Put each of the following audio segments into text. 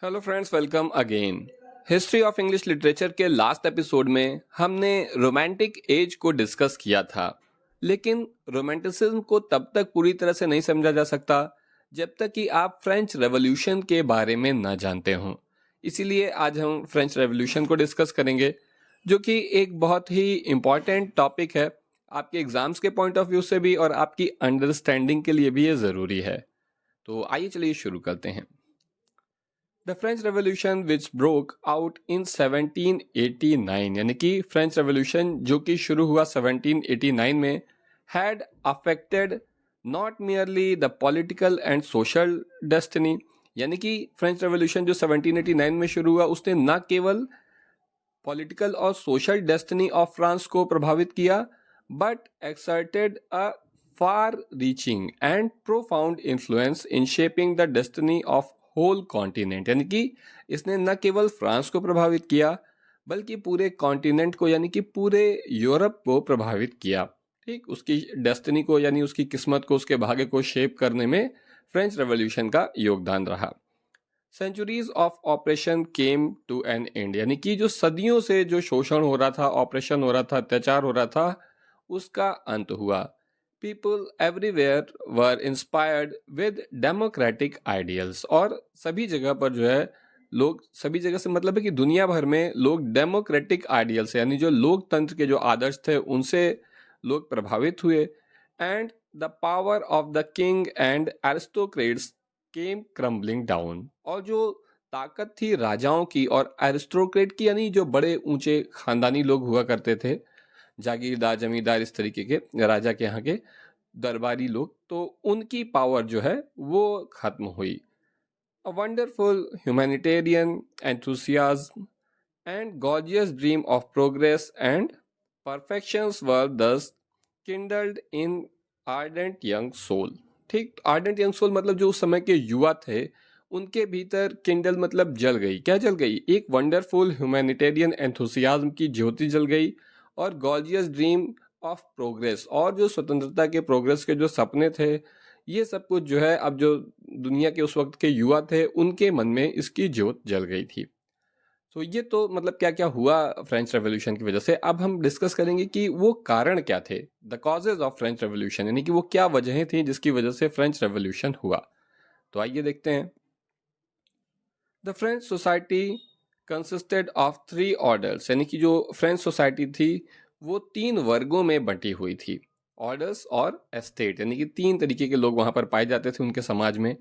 Hello friends, welcome again. History of English literature के last episode में हमने romantic as को डिस्कस किया था, लेकिन रोमांटिसिज्म को तब तक पूरी तरह से नहीं समझा जा सकता जब तक कि आप फ्रेंच रेवोल्यूशन के बारे में न जानते हों। इसीलिए आज हम फ्रेंच रेवोल्यूशन को डिस्कस करेंगे, जो कि एक बहुत ही इम्पॉर्टेंट टॉपिक है। आपके एग्जाम्स के पॉइंट ऑफ व्यू से भी और आपकी अंडरस्टैंडिंग के लिए भी ये ज़रूरी है। तो आइए चलिए शुरू करते हैं। The French revolution which broke out in 1789, यानी कि फ्रेंच रेवोल्यूशन जो कि शुरू हुआ 1789 में, had affected not merely the political and social destiny. यानी कि फ्रेंच रेवोल्यूशन जो 1789 में शुरू हुआ उसने न केवल पॉलिटिकल और सोशल डेस्टिनी ऑफ फ्रांस को प्रभावित किया, but exerted a far reaching and profound influence in shaping the destiny of whole continent. यानी कि इसने न केवल फ्रांस को प्रभावित किया बल्कि पूरे कॉन्टिनेंट को, यानी कि पूरे यूरोप को प्रभावित किया। ठीक, उसकी डेस्टिनी को यानी उसकी किस्मत को, उसके भाग्य को शेप करने में फ्रेंच रेवोल्यूशन का योगदान रहा। Centuries of operation came to an end, यानी कि जो सदियों से जो शोषण हो रहा था, ऑपरेशन हो रहा था, अत्याचार हो रहा था, उसका अंत हुआ। People everywhere were inspired with democratic ideals, और सभी जगह पर जो है लोग, सभी जगह से मतलब है कि दुनिया भर में लोग डेमोक्रेटिक आइडियल्स यानी जो लोकतंत्र के जो आदर्श थे उनसे लोग प्रभावित हुए। And the power of the king and aristocrats came crumbling down, और जो ताकत थी राजाओं की और एरिस्टोक्रेट की, यानी जो बड़े ऊंचे खानदानी लोग हुआ करते थे, जागीरदार, जमींदार, इस तरीके के राजा के यहाँ के दरबारी लोग, तो उनकी पावर जो है वो खत्म हुई। A wonderful humanitarian enthusiasm and gorgeous dream of progress and perfections were thus kindled in ardent young soul. ठीक, आर्डेंट यंग सोल मतलब जो उस समय के युवा थे उनके भीतर किंडल मतलब जल गई। क्या जल गई? एक वंडरफुल ह्यूमैनिटेरियन एंथुसियाज्म की ज्योति जल गई, और गॉर्जियस ड्रीम ऑफ प्रोग्रेस, और जो स्वतंत्रता के प्रोग्रेस के जो सपने थे, ये सब कुछ जो है अब जो दुनिया के उस वक्त के युवा थे उनके मन में इसकी ज्योत जल गई थी। तो ये तो मतलब क्या क्या हुआ फ्रेंच रेवोल्यूशन की वजह से। अब हम डिस्कस करेंगे कि वो कारण क्या थे, the causes of French revolution, यानी कि वो क्या वजहें थी जिसकी वजह से फ्रेंच रेवोल्यूशन हुआ। तो आइए देखते हैं। The French society consisted of three orders, यानी कि जो फ्रेंच सोसाइटी थी वो तीन वर्गों में बंटी हुई थी। ऑर्डर्स और एस्टेट, यानी कि तीन तरीके के लोग वहां पर पाए जाते थे उनके समाज में।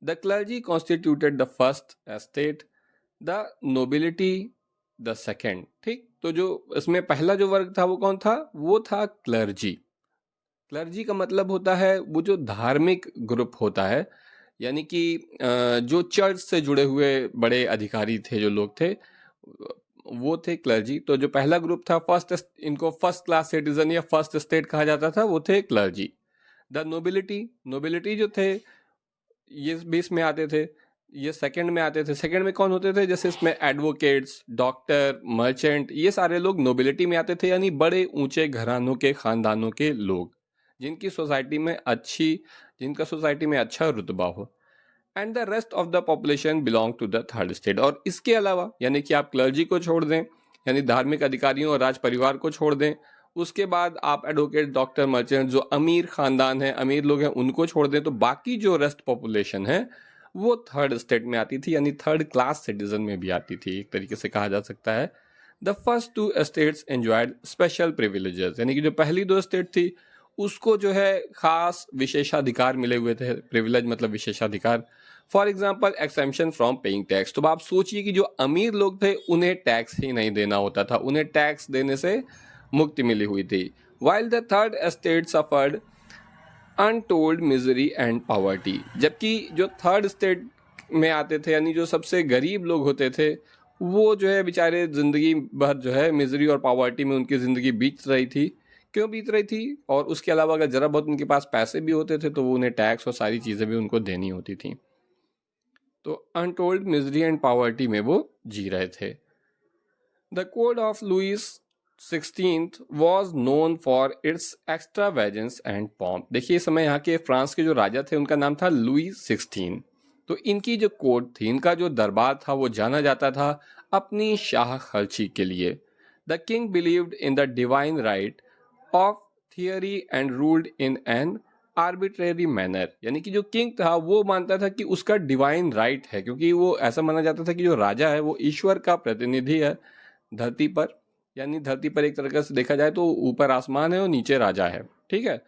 The clergy constituted the first estate, the nobility the second. ठीक, तो जो इसमें पहला जो वर्ग था वो कौन था? वो था क्लर्जी। क्लर्जी का मतलब होता है वो जो धार्मिक ग्रुप होता है, यानी कि जो चर्च से जुड़े हुए बड़े अधिकारी थे, जो लोग थे, वो थे क्लर्जी। तो जो पहला ग्रुप था, इनको फर्स्ट क्लास सिटीजन या फर्स्ट स्टेट कहा जाता था, वो थे क्लर्जी। द नोबिलिटी, नोबिलिटी जो थे ये बीस में आते थे, ये सेकंड में आते थे। सेकंड में कौन होते थे? जैसे इसमें एडवोकेट्स, डॉक्टर, मर्चेंट, ये सारे लोग नोबिलिटी में आते थे, यानी बड़े ऊंचे घरानों के, खानदानों के लोग, जिनकी सोसाइटी में जिनका सोसाइटी में अच्छा रुतबा हो। And the rest of the population belong to the third state. और इसके अलावा, यानी कि आप क्लर्जी को छोड़ दें, यानी धार्मिक अधिकारियों और राज परिवार को छोड़ दें, उसके बाद आप एडवोकेट, डॉक्टर, मर्चेंट, जो अमीर खानदान है, अमीर लोग हैं, उनको छोड़ दें, तो बाकी जो रेस्ट पॉपुलेशन है वो थर्ड स्टेट में आती थी, यानी थर्ड क्लास सिटीजन में भी आती थी, एक तरीके से कहा जा सकता है। The first two states enjoyed special privileges, यानी कि जो पहली दो स्टेट थी उसको जो है खास विशेषाधिकार मिले हुए थे। प्रिविलेज मतलब विशेषाधिकार। For example exemption from paying tax. तो आप सोचिए कि जो अमीर लोग थे उन्हें टैक्स ही नहीं देना होता था, उन्हें टैक्स देने से मुक्ति मिली हुई थी। While the third estate suffered untold misery and poverty, जबकि जो थर्ड स्टेट में आते थे, यानी जो सबसे गरीब लोग होते थे, वो जो है बेचारे जिंदगी भर जो है मिजरी और पॉवर्टी में उनकी जिंदगी बीत रही थी। क्यों बीत रही थी? और उसके अलावा अगर जरा बहुत उनके पास पैसे भी होते थे तो वो उन्हें टैक्स और सारी चीज़ें भी उनको देनी होती थी। तो अनटोल्ड मिजरी एंड पॉवर्टी में वो जी रहे थे। The code of Louis 16th was known for its extravagance and pomp। देखिए इस समय यहाँ के फ्रांस के जो राजा थे उनका नाम था लुई 16। तो इनकी जो कोर्ट थी, इनका जो दरबार था, वो जाना जाता था अपनी शाह खर्ची के लिए। The king believed in the divine right of theory and ruled in an arbitrary manner. यानी कि जो किंग था वो मानता था कि उसका डिवाइन राइट है, क्योंकि वो ऐसा माना जाता था कि जो राजा है वो ईश्वर का प्रतिनिधि है धरती पर। यानी धरती पर एक तरह से देखा जाए तो ऊपर आसमान है और नीचे राजा है, ठीक है।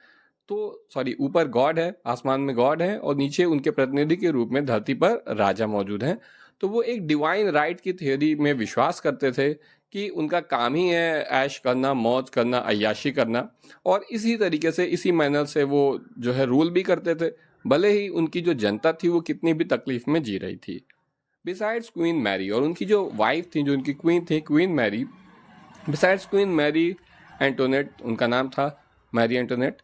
तो सॉरी, ऊपर गॉड है, आसमान में गॉड है, और नीचे उनके प्रतिनिधि के रूप में धरती पर राजा मौजूद हैं। तो वो एक डिवाइन राइट की थ्योरी में विश्वास करते थे कि उनका काम ही है ऐश करना, मौज करना, अय्याशी करना, और इसी तरीके से, इसी मैनर से वो जो है रूल भी करते थे, भले ही उनकी जो जनता थी वो कितनी भी तकलीफ में जी रही थी। बिसाइड्स क्वीन मैरी, और उनकी जो वाइफ थी, जो उनकी क्वीन थी, Queen Mary, besides Queen Mary Antoinette, उनका नाम था Mary Antoinette,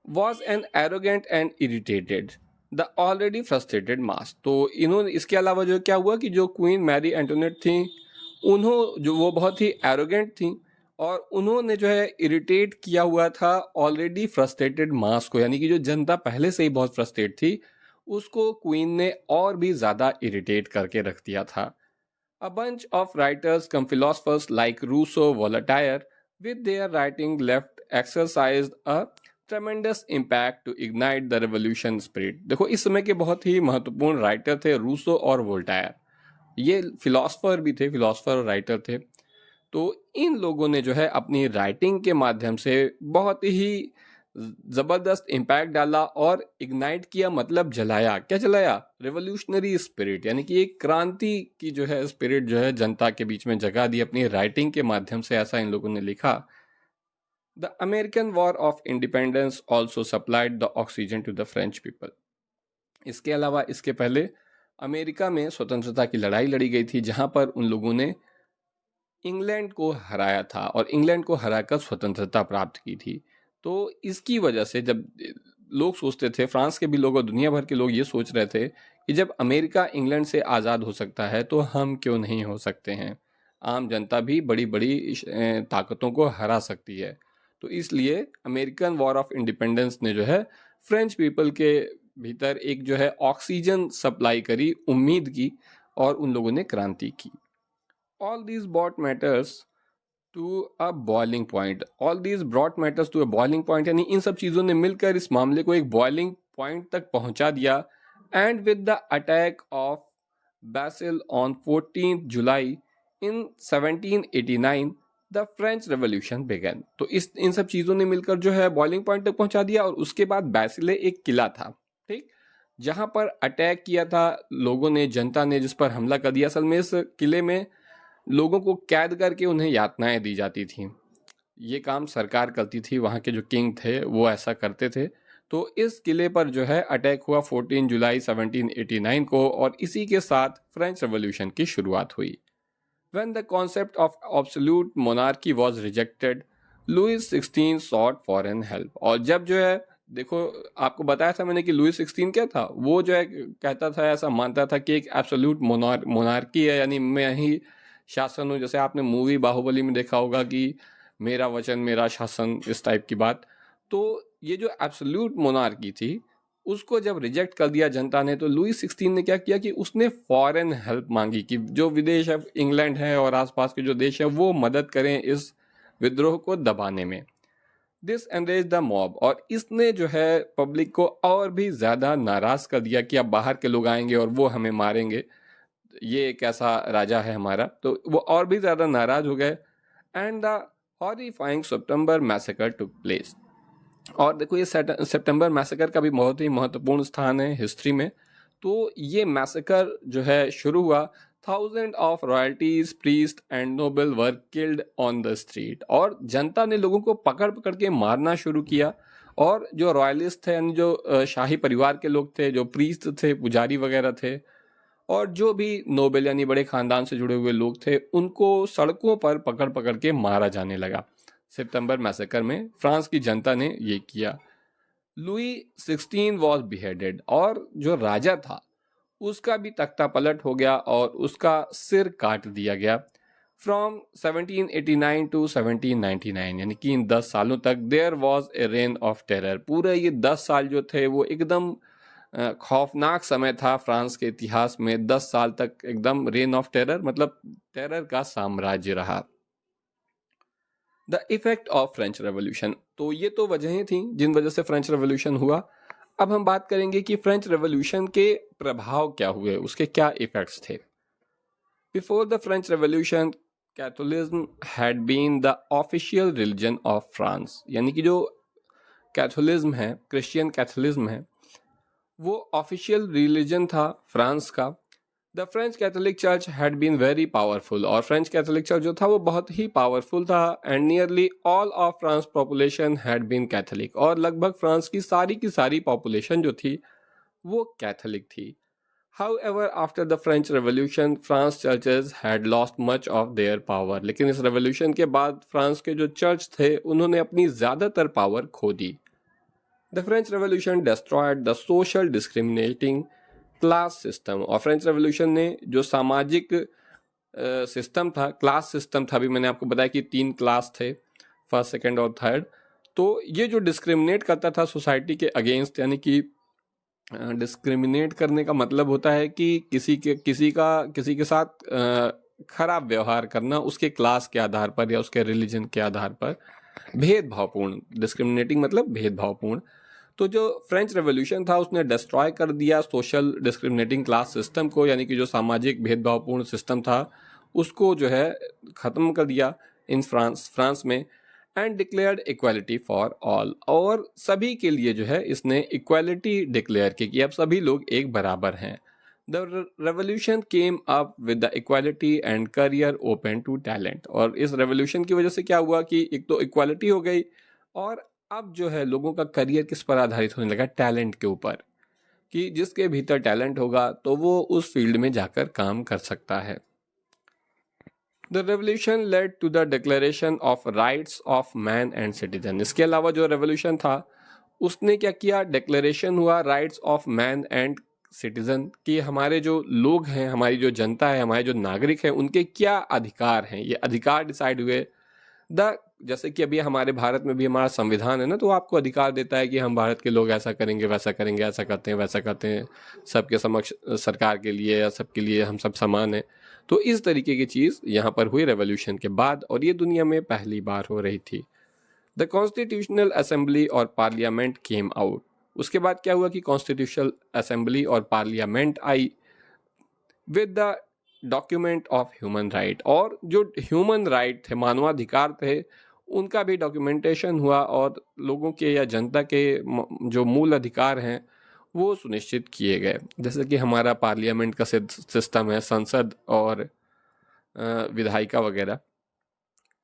was an arrogant and irritated the already frustrated mass। तो इन्होंने, इसके अलावा जो क्या हुआ कि जो क्वीन मैरी एंटोनेट थी, जो वो बहुत ही एरोगेंट थी, और उन्होंने जो है इरिटेट किया हुआ था ऑलरेडी फ्रस्ट्रेटेड मास को, यानी कि जो जनता पहले से ही बहुत फ्रस्ट्रेट थी उसको क्वीन ने और भी ज़्यादा इरिटेट करके रख दिया था। A bunch of writers come philosophers like Rousseau, Voltaire, with their writing left exercised a tremendous impact to ignite the revolution spirit। देखो, इस समय के बहुत ही महत्वपूर्ण राइटर थे रूसो और वोल्टायर। ये फिलोसफर भी थे, फिलोसफर और राइटर थे। तो इन लोगों ने जो है अपनी राइटिंग के माध्यम से बहुत ही जबरदस्त इम्पैक्ट डाला और इग्नाइट किया, मतलब जलाया। क्या जलाया? रेवोल्यूशनरी स्पिरिट, यानी कि एक क्रांति की जो है स्पिरिट जो है जनता के बीच में जगा दी अपनी राइटिंग के माध्यम से, ऐसा इन लोगों ने लिखा। The American War of Independence also supplied the oxygen to the French people. इसके अलावा इसके पहले अमेरिका में स्वतंत्रता की लड़ाई लड़ी गई थी, जहां पर उन लोगों ने इंग्लैंड को हराया था और इंग्लैंड को हराकर स्वतंत्रता प्राप्त की थी। तो इसकी वजह से जब लोग सोचते थे, फ्रांस के भी लोग और दुनिया भर के लोग ये सोच रहे थे कि जब अमेरिका इंग्लैंड से आज़ाद हो सकता है तो हम क्यों नहीं हो सकते हैं, आम जनता भी बड़ी बड़ी ताकतों को हरा सकती है। तो इसलिए अमेरिकन वॉर ऑफ इंडिपेंडेंस ने जो है फ्रेंच पीपल के भीतर एक जो है ऑक्सीजन सप्लाई करी, उम्मीद की, और उन लोगों ने क्रांति की। All these brought matters to a boiling point। All these brought matters to a boiling point, यानी इन सब चीज़ों ने मिलकर इस मामले को एक बॉइलिंग पॉइंट तक पहुंचा दिया। And with the attack of Bastille on 14 July in 1789 the French revolution began. तो इन सब चीज़ों ने मिलकर जो है बॉइलिंग पॉइंट तक पहुंचा दिया। और उसके बाद बैसिले एक किला था, ठीक, जहां पर अटैक किया था लोगों ने, जनता ने जिस पर हमला कर दिया। असल में इस किले में लोगों को कैद करके उन्हें यातनाएं दी जाती थीं। ये काम सरकार करती थी, वहाँ के जो किंग थे वो ऐसा करते थे। तो इस किले पर जो है अटैक हुआ 14 जुलाई 1789 को, और इसी के साथ फ्रेंच रेवोल्यूशन की शुरुआत हुई। When the concept of absolute monarchy was rejected, Louis 16 sought foreign help। और जब जो है, देखो आपको बताया था मैंने कि लुइस 16 क्या था, वो जो है कहता था, ऐसा मानता था कि एक एब्सोल्यूट मोनार्की है, यानी मैं ही शासन हूँ। जैसे आपने मूवी बाहुबली में देखा होगा कि मेरा वचन मेरा शासन, इस टाइप की बात। तो ये जो एब्सोल्यूट मोनार्की थी उसको जब रिजेक्ट कर दिया जनता ने, तो लुइस 16 ने क्या किया कि उसने फॉरेन हेल्प मांगी कि जो विदेश है, इंग्लैंड है और आसपास के जो देश हैं, वो मदद करें इस विद्रोह को दबाने में। दिस एनरेज द मॉब, और इसने जो है पब्लिक को और भी ज़्यादा नाराज़ कर दिया कि अब बाहर के लोग आएंगे और वो हमें मारेंगे, ये एक ऐसा राजा है हमारा। तो वो और भी ज़्यादा नाराज़ हो गए। And the horrifying September massacre took place. और देखो, ये सितंबर मैसेकर का भी बहुत ही महत्वपूर्ण स्थान है हिस्ट्री में। तो ये मैसेकर जो है शुरू हुआ, 1000 of royalties, priest and noble were killed on the street. और जनता ने लोगों को पकड़ पकड़ के मारना शुरू किया। और जो रॉयलिस्ट थे, यानी जो शाही परिवार के लोग थे, जो प्रीस्ट थे, पुजारी वगैरह थे, और जो भी नोबेल यानी बड़े खानदान से जुड़े हुए लोग थे, उनको सड़कों पर पकड़ पकड़ के मारा जाने लगा। सितंबर मैसेकर में फ्रांस की जनता ने ये किया। लुई 16 वॉज बिहेडेड, और जो राजा था उसका भी तख्ता पलट हो गया और उसका सिर काट दिया गया। फ्रॉम 1789 टू 1799, यानी कि इन 10 सालों तक there was a reign of terror. पूरे ये 10 साल जो थे वो एकदम खौफनाक समय था फ्रांस के इतिहास में। 10 साल तक एकदम रेन ऑफ टेरर, मतलब टेरर का साम्राज्य रहा। The effect of French revolution, तो ये तो वजहें थी जिन वजह से फ्रेंच रेवोल्यूशन हुआ। अब हम बात करेंगे कि फ्रेंच रेवोल्यूशन के प्रभाव क्या हुए, उसके क्या इफेक्ट्स थे। Before the French revolution, Catholicism had been the official religion of France, यानी कि जो कैथोलिज्म है, क्रिश्चियन कैथोलिज्म है, वो ऑफिशियल रिलीजन था फ्रांस का। The French Catholic church had been very powerful, और फ्रेंच कैथोलिक चर्च जो था वो बहुत ही पावरफुल था। And nearly all of France population had been Catholic, और लगभग फ्रांस की सारी पॉपुलेशन जो थी वो कैथोलिक थी। However, after the French Revolution, France churches had lost much of their power. लेकिन इस रेवोल्यूशन के बाद फ्रांस के जो चर्च थे उन्होंने अपनी ज़्यादातर पावर खो दी। The French Revolution destroyed the social discriminating class system, और फ्रेंच रेवोल्यूशन ने जो सामाजिक सिस्टम था, क्लास सिस्टम था, अभी मैंने आपको बताया कि 3 क्लास थे, फर्स्ट, सेकंड और थर्ड। तो ये जो डिस्क्रिमिनेट करता था सोसाइटी के अगेंस्ट, यानी कि डिस्क्रिमिनेट करने का मतलब होता है कि किसी के साथ खराब व्यवहार करना उसके क्लास के आधार पर या उसके रिलीजन के आधार पर, भेदभावपूर्ण, डिस्क्रिमिनेटिंग मतलब भेदभावपूर्ण। तो जो फ्रेंच रेवोल्यूशन था उसने डिस्ट्रॉय कर दिया सोशल डिस्क्रिमिनेटिंग क्लास सिस्टम को, यानी कि जो सामाजिक भेदभावपूर्ण सिस्टम था उसको जो है ख़त्म कर दिया इन फ्रांस में। And declared equality for all, और सभी के लिए जो है इसने इक्वालिटी डिक्लेयर की कि अब सभी लोग एक बराबर हैं। The revolution came up with the equality and career open to talent, और इस रेवोल्यूशन की वजह से क्या हुआ कि एक तो इक्वालिटी हो गई, और अब जो है लोगों का करियर किस पर आधारित होने लगा, टैलेंट के ऊपर, कि जिसके भीतर टैलेंट होगा तो वो उस फील्ड में जाकर काम कर सकता है। The revolution led to the declaration of rights of man and citizen. इसके अलावा जो रेवोल्यूशन था उसने क्या किया, डिक्लेरेशन हुआ rights of man and citizen, कि हमारे जो लोग हैं, हमारी जो जनता है, हमारे जो नागरिक हैं, उनके क्या अधिकार हैं, ये अधिकार डिसाइड हुए। द जैसे कि अभी हमारे भारत में भी हमारा संविधान है ना, तो आपको अधिकार देता है कि हम भारत के लोग ऐसा करेंगे, वैसा करेंगे, ऐसा करते हैं, वैसा करते हैं, सबके समक्ष सरकार के लिए या सबके लिए हम सब समान हैं। तो इस तरीके की चीज़ यहाँ पर हुई रेवोल्यूशन के बाद, और ये दुनिया में पहली बार हो रही थी। द कॉन्स्टिट्यूशनल असेंबली और पार्लियामेंट केम आउट। उसके बाद क्या हुआ कि कॉन्स्टिट्यूशनल असेंबली और parliament I with the document of human right, और जो ह्यूमन राइट थे, मानवाधिकार थे, उनका भी डॉक्यूमेंटेशन हुआ, और लोगों के या जनता के जो मूल अधिकार हैं वो सुनिश्चित किए गए। जैसे कि हमारा पार्लियामेंट का सिस्टम है, संसद और विधायिका वगैरह।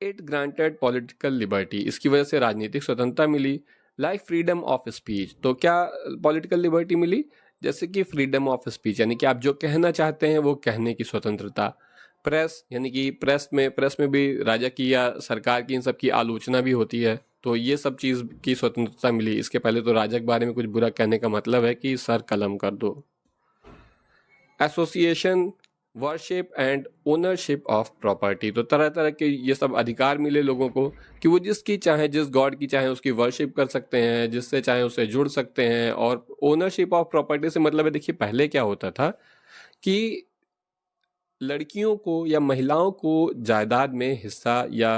इट ग्रांटेड पॉलिटिकल लिबर्टी, इसकी वजह से राजनीतिक स्वतंत्रता मिली। लाइक फ्रीडम ऑफ स्पीच, तो क्या पॉलिटिकल लिबर्टी मिली, जैसे कि फ्रीडम ऑफ स्पीच, यानी कि आप जो कहना चाहते हैं वो कहने की स्वतंत्रता। प्रेस, यानी कि प्रेस में भी राजा की या सरकार की इन सब की आलोचना भी होती है, तो ये सब चीज़ की स्वतंत्रता मिली। इसके पहले तो राजा के बारे में कुछ बुरा कहने का मतलब है कि सर कलम कर दो। Association, worship and ownership of property, तो तरह तरह के ये सब अधिकार मिले लोगों को कि वो जिसकी चाहे, जिस गॉड की चाहे उसकी वर्शिप कर सकते हैं, जिससे चाहे उससे जुड़ सकते हैं। और ओनरशिप ऑफ प्रॉपर्टी से मतलब है, देखिए पहले क्या होता था कि लड़कियों को या महिलाओं को जायदाद में हिस्सा या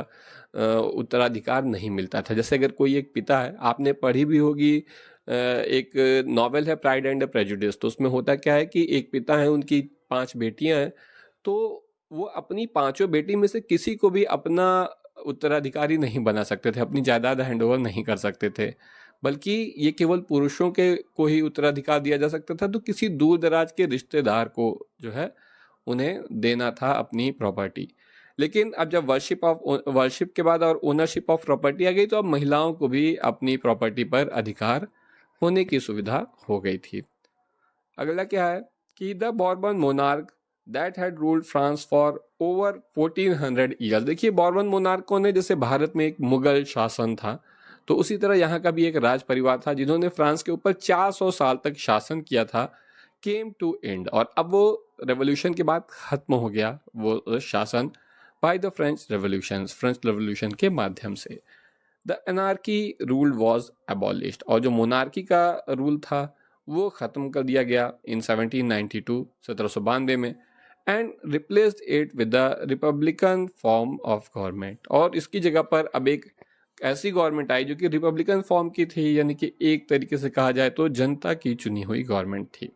उत्तराधिकार नहीं मिलता था। जैसे अगर कोई एक पिता है, आपने पढ़ी भी होगी, एक नॉवेल है प्राइड एंड प्रेजुडिस, तो उसमें होता क्या है कि एक पिता है, उनकी 5 बेटियां हैं, तो वो अपनी 5 बेटी में से किसी को भी अपना उत्तराधिकारी नहीं बना सकते थे, अपनी जायदाद हैंडओवर नहीं कर सकते थे, बल्कि ये केवल पुरुषों के को ही उत्तराधिकार दिया जा सकता था। तो किसी दूर दराज के रिश्तेदार को जो है उन्हें देना था अपनी प्रॉपर्टी। लेकिन अब जब वर्शिप के बाद और ओनरशिप ऑफ प्रॉपर्टी आ गई, तो अब महिलाओं को भी अपनी प्रॉपर्टी पर अधिकार होने की सुविधा हो गई थी। अगला क्या है कि the Bourbon monarch that had ruled France for over 1400 years. देखिए बॉर्बन मोनार्कों ने, जैसे भारत में एक मुगल शासन था, तो उसी तरह यहाँ का भी एक राज परिवार था जिन्होंने फ्रांस के ऊपर 400 साल तक शासन किया था, केम टू एंड, और अब वो रेवोल्यूशन के बाद खत्म हो गया वो शासन, बाय द फ्रेंच रेवोल्यूशन के माध्यम से। The anarchy rule was abolished, और जो मोनार्की का रूल था वो ख़त्म कर दिया गया इन 1792 1792 में, and replaced it with the Republican form of government. और इसकी जगह पर अब एक ऐसी गवर्नमेंट आई जो कि रिपब्लिकन फॉर्म की थी, यानी कि एक तरीके से कहा जाए तो जनता की चुनी हुई गवर्नमेंट थी।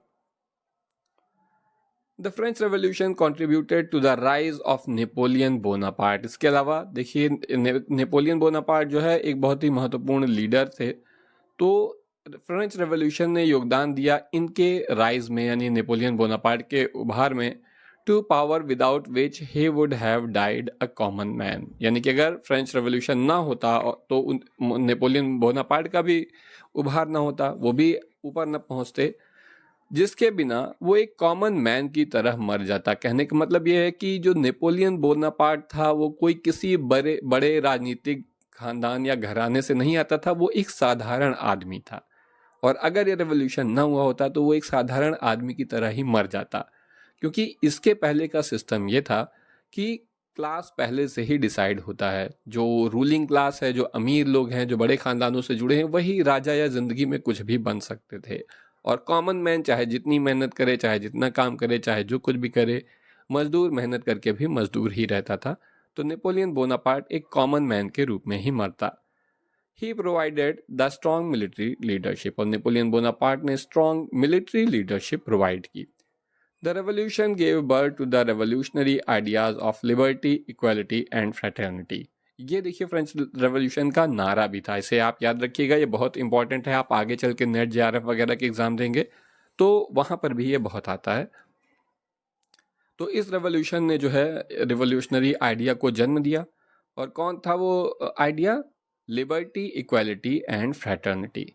The French revolution contributed to the rise of Napoleon Bonaparte. इसके अलावा देखिए नेपोलियन बोनापार्ट जो है एक बहुत ही महत्वपूर्ण लीडर थे, तो फ्रेंच रेवोल्यूशन ने योगदान दिया इनके राइज में, यानी नेपोलियन बोनापार्ट के उभार में, to power without which he would have died a common man. यानी कि अगर फ्रेंच रेवोल्यूशन ना होता तो नेपोलियन बोनापार्ट का भी उभार ना होता, वो भी ऊपर न पहुंचते, जिसके बिना वो एक कॉमन मैन की तरह मर जाता। कहने का मतलब ये है कि जो नेपोलियन बोनापार्ट था वो कोई किसी बड़े बड़े राजनीतिक खानदान या घराने से नहीं आता था, वो एक साधारण आदमी था। और अगर ये रेवोल्यूशन ना हुआ होता तो वो एक साधारण आदमी की तरह ही मर जाता, क्योंकि इसके पहले का सिस्टम ये था कि क्लास पहले से ही डिसाइड होता है। जो रूलिंग क्लास है, जो अमीर लोग हैं, जो बड़े खानदानों से जुड़े हैं, वही राजा या जिंदगी में कुछ भी बन सकते थे। और कॉमन मैन चाहे जितनी मेहनत करे, चाहे जितना काम करे, चाहे जो कुछ भी करे, मजदूर मेहनत करके भी मजदूर ही रहता था। तो नेपोलियन बोनापार्ट एक कॉमन मैन के रूप में ही मरता। He provided the strong military leadership, और नेपोलियन बोनापार्ट ने स्ट्रॉन्ग मिलिट्री लीडरशिप प्रोवाइड की। The revolution gave birth to the revolutionary ideas of liberty, equality and fraternity. ये देखिए फ्रेंच रेवोल्यूशन का नारा भी था, इसे आप याद रखिएगा, ये बहुत इंपॉर्टेंट है। आप आगे चल के नेट जेआरएफ वगैरह के एग्जाम देंगे तो वहां पर भी ये बहुत आता है। तो इस रेवोल्यूशन ने जो है रिवोल्यूशनरी आइडिया को जन्म दिया। और कौन था वो idea? Liberty, equality and fraternity,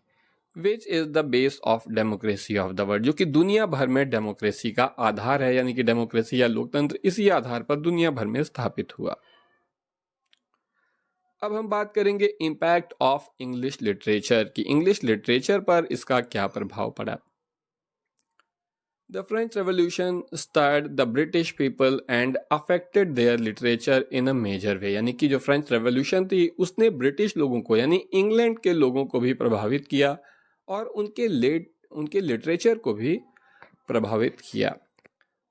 which is the base of democracy of the world, जो कि दुनिया भर में डेमोक्रेसी का आधार है। यानी कि डेमोक्रेसी या लोकतंत्र इसी आधार पर दुनिया भर में स्थापित हुआ। अब हम बात करेंगे इम्पैक्ट ऑफ इंग्लिश लिटरेचर की, इंग्लिश लिटरेचर पर इसका क्या प्रभाव पड़ा। The French revolution stirred the British people and affected their literature in a major way. यानी कि जो फ्रेंच रेवोल्यूशन थी उसने ब्रिटिश लोगों को, यानी इंग्लैंड के लोगों को भी प्रभावित किया और उनके लिटरेचर को भी प्रभावित किया।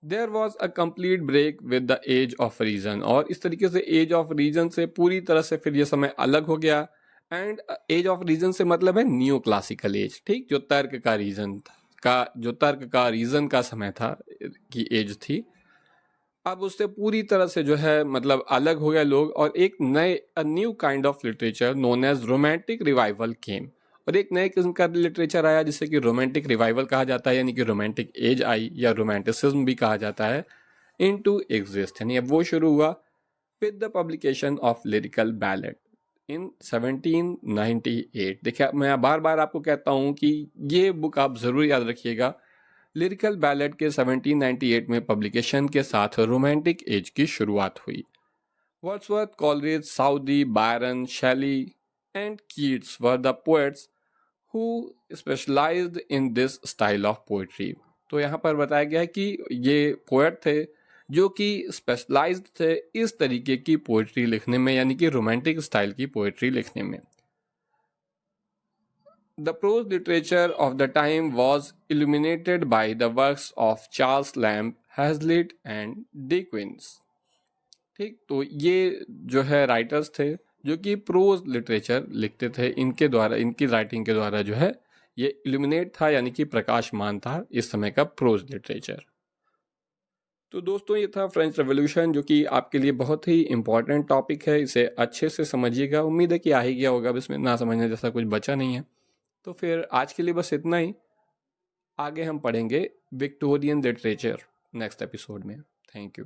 There was a complete break with the age of reason, और इस तरीके से एज ऑफ रीजन से पूरी तरह से फिर ये समय अलग हो गया। एंड एज ऑफ रीजन से मतलब है न्यू क्लासिकल एज, ठीक, जो तर्क का रीजन का समय था, की एज थी। अब उससे पूरी तरह से जो है मतलब अलग हो गए लोग, और एक new kind of literature known as romantic revival came, और एक नए किस्म का लिटरेचर आया जिसे कि रोमांटिक रिवाइवल कहा जाता है, यानी कि रोमांटिक एज आई या रोमांटिसिज्म भी कहा जाता है, इनटू एग्जिस्ट। यानी अब वो शुरू हुआ with the publication of lyrical ballad in 1798। देखिए मैं बार बार आपको कहता हूं कि ये बुक आप जरूर याद रखिएगा। लिरिकल बैलेट के 1798 में पब्लिकेशन के साथ रोमांटिक एज की शुरुआत हुई। Wordsworth, Coleridge, Southey, Byron, Shelley and Keats were the poets who specialised in this style of poetry. तो यहाँ पर बताया गया है कि ये पोएट थे जो कि स्पेशलाइज्ड थे इस तरीके की पोएट्री लिखने में, यानी कि रोमांटिक स्टाइल की पोएट्री लिखने में। The prose literature of the time was illuminated by the works of Charles Lamb, Hazlitt and Dickens। ठीक, तो ये जो है राइटर्स थे जो कि प्रोज लिटरेचर लिखते थे, इनके द्वारा, इनकी राइटिंग के द्वारा जो है ये इल्यूमिनेट था, यानी कि प्रकाशमान था इस समय का प्रोज लिटरेचर। तो दोस्तों ये था फ्रेंच रेवोल्यूशन, जो कि आपके लिए बहुत ही इंपॉर्टेंट टॉपिक है, इसे अच्छे से समझिएगा। उम्मीद है कि आ ही गया होगा, अब इसमें ना समझने जैसा कुछ बचा नहीं है। तो फिर आज के लिए बस इतना ही। आगे हम पढ़ेंगे विक्टोरियन लिटरेचर नेक्स्ट एपिसोड में। Thank you.